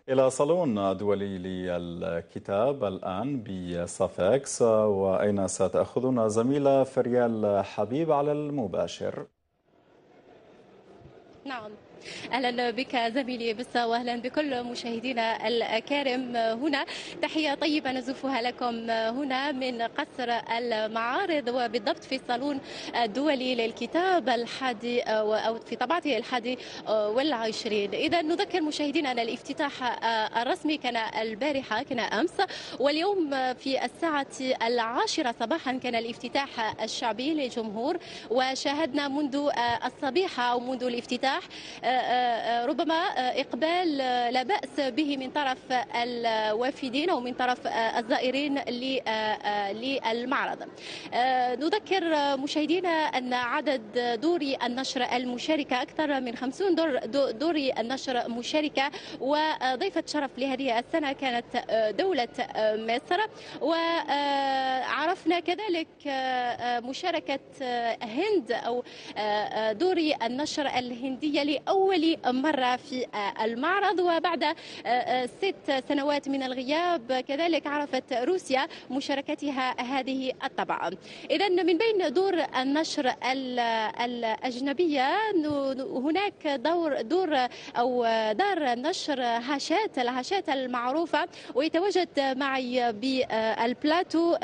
إلى صالون دولي للكتاب الآن بصفاكس، وأين ستأخذنا زميلة فريال حبيب على المباشر. نعم، أهلا بك زميلي بسا، وأهلا بكل مشاهدينا الكرام هنا. تحية طيبة نزفها لكم هنا من قصر المعارض، وبالضبط في الصالون الدولي للكتاب الحادي أو في طبعته الحادي والعشرين. إذا نذكر مشاهدينا أن الافتتاح الرسمي كان البارحة، كان أمس، واليوم في الساعة 10 صباحا كان الافتتاح الشعبي للجمهور، وشاهدنا منذ الصبيحة أو منذ الافتتاح ربما إقبال لا بأس به من طرف الوافدين أو من طرف الزائرين للمعرض. نذكر مشاهدينا أن عدد دور النشر المشاركة أكثر من 50 دور النشر مشاركة، وضيفة شرف لهذه السنة كانت دولة مصر. وعرفنا كذلك مشاركة هند أو دور النشر الهندية لأول مرة في المعرض، وبعد 6 سنوات من الغياب كذلك عرفت روسيا مشاركتها هذه الطبعة. إذا من بين دور النشر الأجنبية هناك دور أو دار نشر الهاشات المعروفة، ويتواجد معي بالبلاتو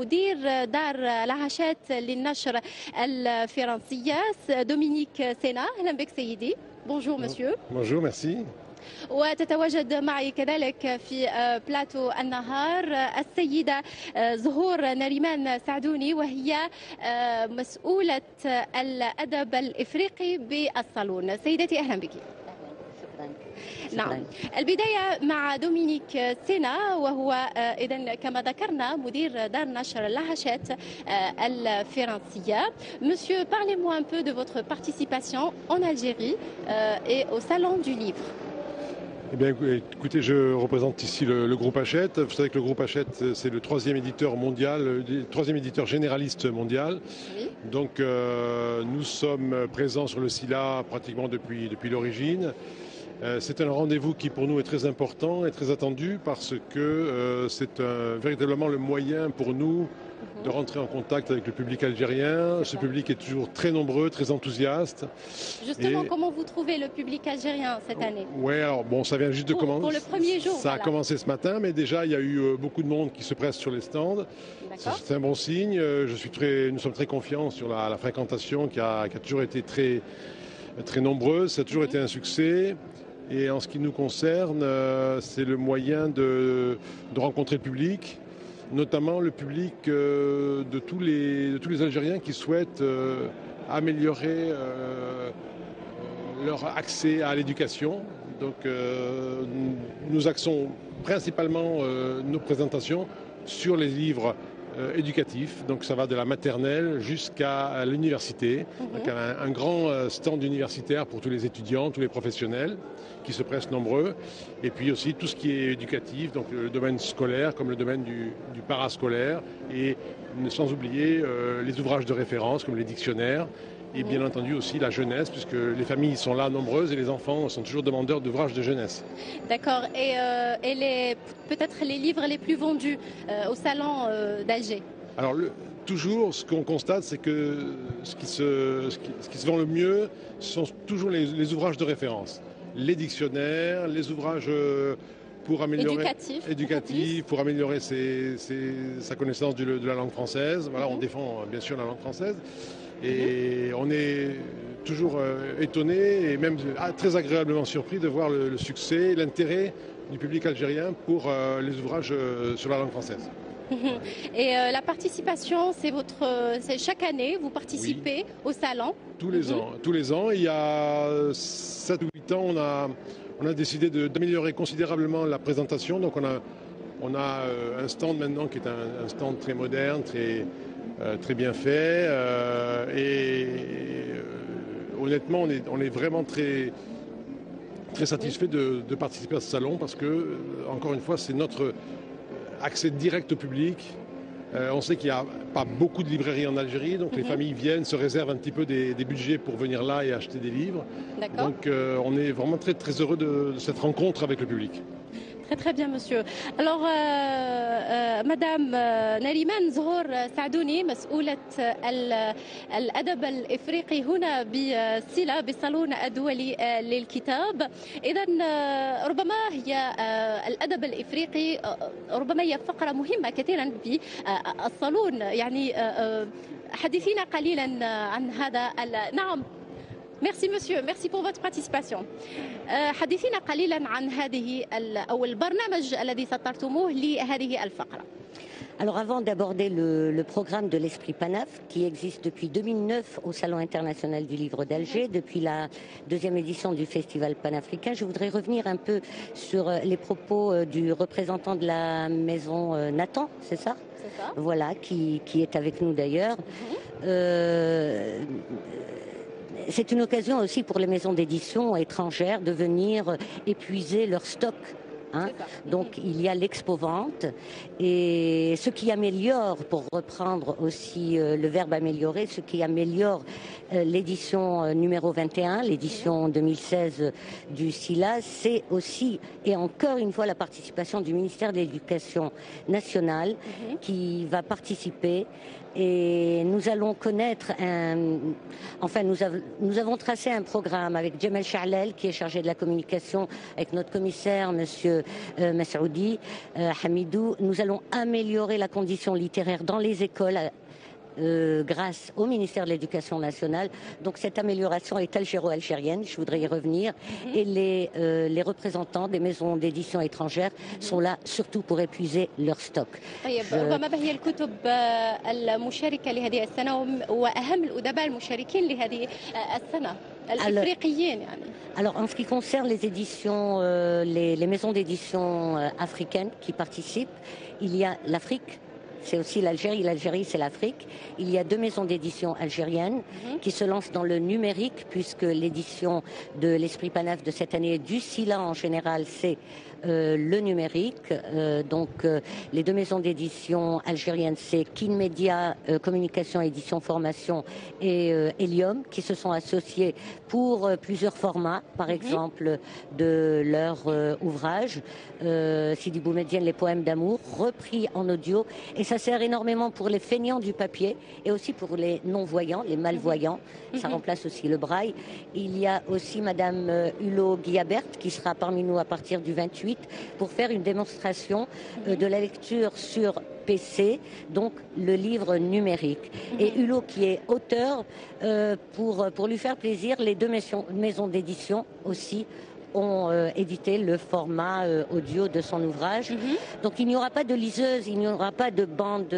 مدير دار الهاشات للنشر الفرنسية دومينيك سينا. أهلا بك سيدي. بونجور مسيو. بونجور ميرسي. وتتواجد معي كذلك في بلاتو النهار السيدة زهور نريمان سعدوني، وهي مسؤولة الأدب الإفريقي بالصالون. سيدتي أهلا بك. نعم، البداية مع دومينيك سينا، وهو إذن كما ذكرنا مدير دار نشر اللهجات الفرنسية. Monsieur, parlez-moi un peu de votre participation en Algérie et au Salon du Livre. Eh bien, écoutez, je représente ici le groupe Hachette. Vous savez que le groupe Hachette, c'est le 3e éditeur mondial, le 3e éditeur généraliste mondial. Oui. Donc, nous sommes présents sur le SILA pratiquement depuis l'origine. C'est un rendez-vous qui pour nous est très important et très attendu parce que c'est véritablement le moyen pour nous de rentrer en contact avec le public algérien. Ce public est toujours très nombreux, très enthousiaste. Justement, comment vous trouvez le public algérien cette année? Oui, alors bon, ça vient juste de commencer. Pour le premier jour. Ça a commencé ce matin, mais déjà il y a eu beaucoup de monde qui se presse sur les stands. C'est un bon signe. Nous sommes très confiants sur la fréquentation qui a toujours été très nombreuse. Ça a toujours été un succès. Et en ce qui nous concerne, c'est le moyen de rencontrer le public, notamment le public de tous les Algériens qui souhaitent améliorer leur accès à l'éducation. Donc nous axons principalement nos présentations sur les livres éducatifs, donc ça va de la maternelle jusqu'à l'université. Donc un grand stand universitaire pour tous les étudiants, tous les professionnels qui se pressent nombreux, et puis aussi tout ce qui est éducatif, donc le domaine scolaire comme le domaine du parascolaire, et sans oublier les ouvrages de référence comme les dictionnaires, et bien entendu aussi la jeunesse, puisque les familles sont là nombreuses et les enfants sont toujours demandeurs d'ouvrages de jeunesse. D'accord. Et peut-être les livres les plus vendus au salon d'Alger? Alors toujours, ce qu'on constate, c'est que ce qui se vend le mieux sont toujours les ouvrages de référence. Les dictionnaires, les ouvrages pour améliorer éducatifs, pour améliorer sa connaissance de la langue française. Voilà, on défend bien sûr la langue française. Et on est toujours étonné et même très agréablement surpris de voir le succès et l'intérêt du public algérien pour les ouvrages sur la langue française. Et la participation, c'est chaque année, vous participez au salon? Tous les ans. Il y a 7 ou 8 ans, on a décidé d'améliorer considérablement la présentation. Donc on a un stand maintenant qui est un stand très moderne, très bien fait. Honnêtement, on est vraiment très satisfait de participer à ce salon parce que, encore une fois, c'est notre accès direct au public On sait qu'il n'y a pas beaucoup de librairies en Algérie, donc les familles viennent, se réservent un petit peu des budgets pour venir là et acheter des livres. Donc on est vraiment très, très heureux de cette rencontre avec le public. Très très bien monsieur. Alors مدام نريمان زهور سعدوني مسؤولة الأدب الإفريقي هنا بسيلا بالصالون الدولي للكتاب. إذا ربما هي الأدب الإفريقي ربما هي فقرة مهمة كثيرا في الصالون. يعني حدثينا قليلا عن هذا. نعم. Merci monsieur, merci pour votre participation. حدثينا قليلا عن هذه أو البرنامج الذي سطرتموه لهذه الفقرة. Alors avant d'aborder le programme de l'Esprit Panaf qui existe depuis 2009 au Salon international du livre d'Alger, depuis la deuxième édition du Festival panafricain, je voudrais revenir un peu sur les propos du représentant de la maison Nathan, c'est ça ? C'est ça. Voilà, qui est avec nous d'ailleurs. C'est une occasion aussi pour les maisons d'édition étrangères de venir épuiser leur stock. Donc il y a l'expo-vente et ce qui améliore, pour reprendre aussi le verbe améliorer, ce qui améliore l'édition numéro 21, l'édition 2016 du SILA, c'est aussi et encore une fois la participation du ministère de l'Éducation nationale qui va participer. Et nous allons connaître nous avons tracé un programme avec Djemel Chalel qui est chargé de la communication, avec notre commissaire, monsieur Massoudi Hamidou. Nous allons améliorer la condition littéraire dans les écoles grâce au ministère de l'Éducation nationale. Donc cette amélioration est algéro-algérienne, je voudrais y revenir. Et les représentants des maisons d'édition étrangères sont là surtout pour épuiser leur stock. ربما ما هي الكتب المشاركة لهذه السنة وأهم الأدباء المشاركين لهذه السنة الإفريقيين يعني. Alors en ce qui concerne les éditions, les maisons d'édition africaines qui participent, il y a l'Afrique. C'est aussi l'Algérie. L'Algérie, c'est l'Afrique. Il y a 2 maisons d'édition algériennes qui se lancent dans le numérique, puisque l'édition de l'Esprit Panaf de cette année, du SILA en général, c'est le numérique. Les 2 maisons d'édition algériennes, c'est Kin Media, Communication, Édition, Formation et Helium, qui se sont associés pour plusieurs formats, par exemple de leur ouvrage, Sidi Boumedienne, Les Poèmes d'amour, repris en audio. Et ça sert énormément pour les feignants du papier et aussi pour les non-voyants, les malvoyants. Ça remplace aussi le braille. Il y a aussi Madame Hulot Guillabert qui sera parmi nous à partir du 28 pour faire une démonstration de la lecture sur PC, donc le livre numérique. Et Hulot qui est auteur, pour lui faire plaisir, les 2 maisons d'édition aussi ont édité le format audio de son ouvrage. Donc il n'y aura pas de liseuse, il n'y aura pas de bande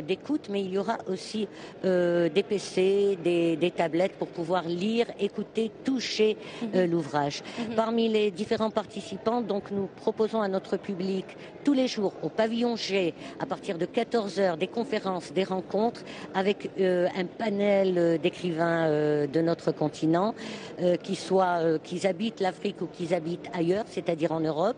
d'écoute, mais il y aura aussi des PC, des tablettes pour pouvoir lire, écouter, toucher l'ouvrage. Parmi les différents participants, donc nous proposons à notre public tous les jours au pavillon G, à partir de 14h, des conférences, des rencontres avec un panel d'écrivains de notre continent, qu'ils habitent l'Afrique ou qu'ils habitent ailleurs, c'est-à-dire en Europe,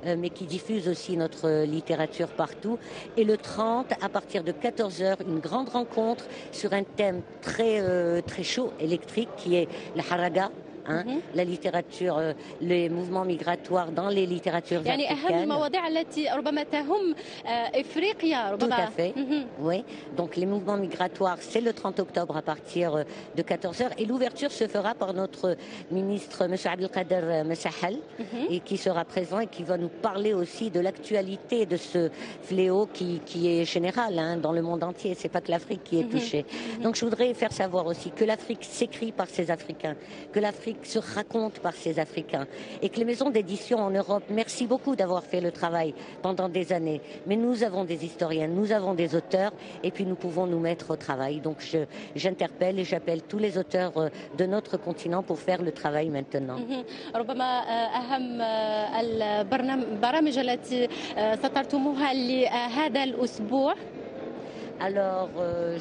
mais qui diffusent aussi notre littérature partout. Et le 30, à partir de 14h, une grande rencontre sur un thème très chaud, électrique, qui est le haraga. La littérature, les mouvements migratoires dans les littératures africaines. Tout à fait, oui. Donc les mouvements migratoires, c'est le 30 octobre à partir de 14h. Et l'ouverture se fera par notre ministre, M. Abdelkader Messahel, et qui sera présent et qui va nous parler aussi de l'actualité de ce fléau qui est général dans le monde entier. C'est pas que l'Afrique qui est touchée. Donc je voudrais faire savoir aussi que l'Afrique s'écrit par ses Africains, que l'Afrique se raconte par ces Africains et que les maisons d'édition en Europe, merci beaucoup d'avoir fait le travail pendant des années, mais nous avons des historiens, nous avons des auteurs et puis nous pouvons nous mettre au travail. Donc j'interpelle et j'appelle tous les auteurs de notre continent pour faire le travail maintenant. ربما أهم البرامج التي سطرتموها لهذا الأسبوع. Alors,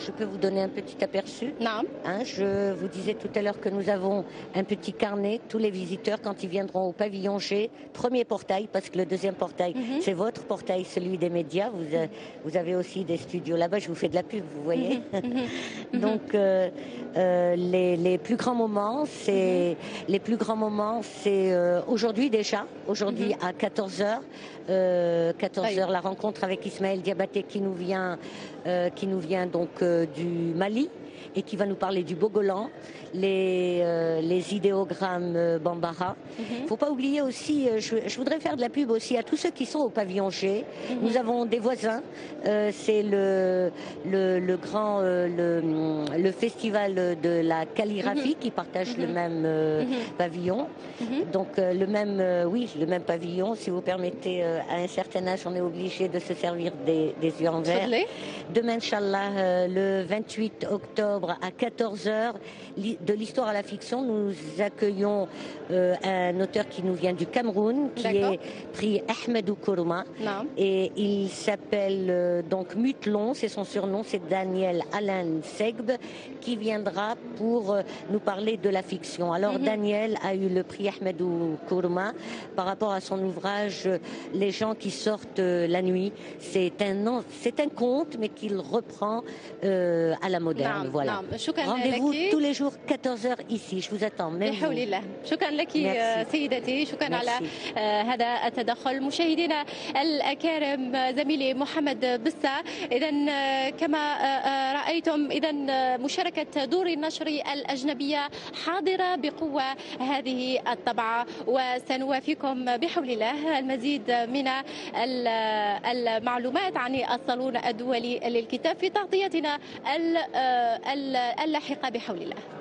je peux vous donner un petit aperçu. نعم. Je vous disais tout à l'heure que nous avons un petit carnet. Tous les visiteurs, quand ils viendront au pavillon G, premier portail, parce que le deuxième portail, c'est votre portail, celui des médias. Vous avez aussi des studios là-bas. Je vous fais de la pub, vous voyez. Donc, les plus grands moments, c'est aujourd'hui déjà. Aujourd'hui à 14h. 14h, la rencontre avec Ismaël Diabaté qui nous vient donc du Mali et qui va nous parler du Bogolan, les idéogrammes Bambara. Il ne faut pas oublier aussi, je voudrais faire de la pub aussi à tous ceux qui sont au pavillon G. Nous avons des voisins, c'est le festival de la calligraphie qui partage le même pavillon. Donc le même pavillon. Si vous permettez, à un certain âge, on est obligé de se servir des yeux en verre. Demain, Inch'Allah, le 28 octobre à 14h, de l'histoire à la fiction, nous accueillons un auteur qui nous vient du Cameroun, qui est prix Ahmedou Kourouma. Et il s'appelle donc Mutlon, c'est son surnom, c'est Daniel Alain Segb, qui viendra pour nous parler de la fiction. Alors Daniel a eu le prix Ahmedou Kourouma par rapport à son ouvrage Les gens qui sortent la nuit. C'est un conte, mais qu'il reprend à la moderne. Voilà. Rendez-vous tous les jours 14h ici. Je vous attends. بحول الله. شكرا لك سيدتي، شكرا على هذا التدخل. مشاهدينا الكرام، زميلي محمد بسة. إذا كما رأيتم، إذا مشاركة دور النشر الأجنبية حاضرة بقوة هذه الطبعة، وسنوافيكم بحول الله المزيد من المعلومات عن الصالون الدولي للكتاب في تغطيتنا اللاحقة بحول الله.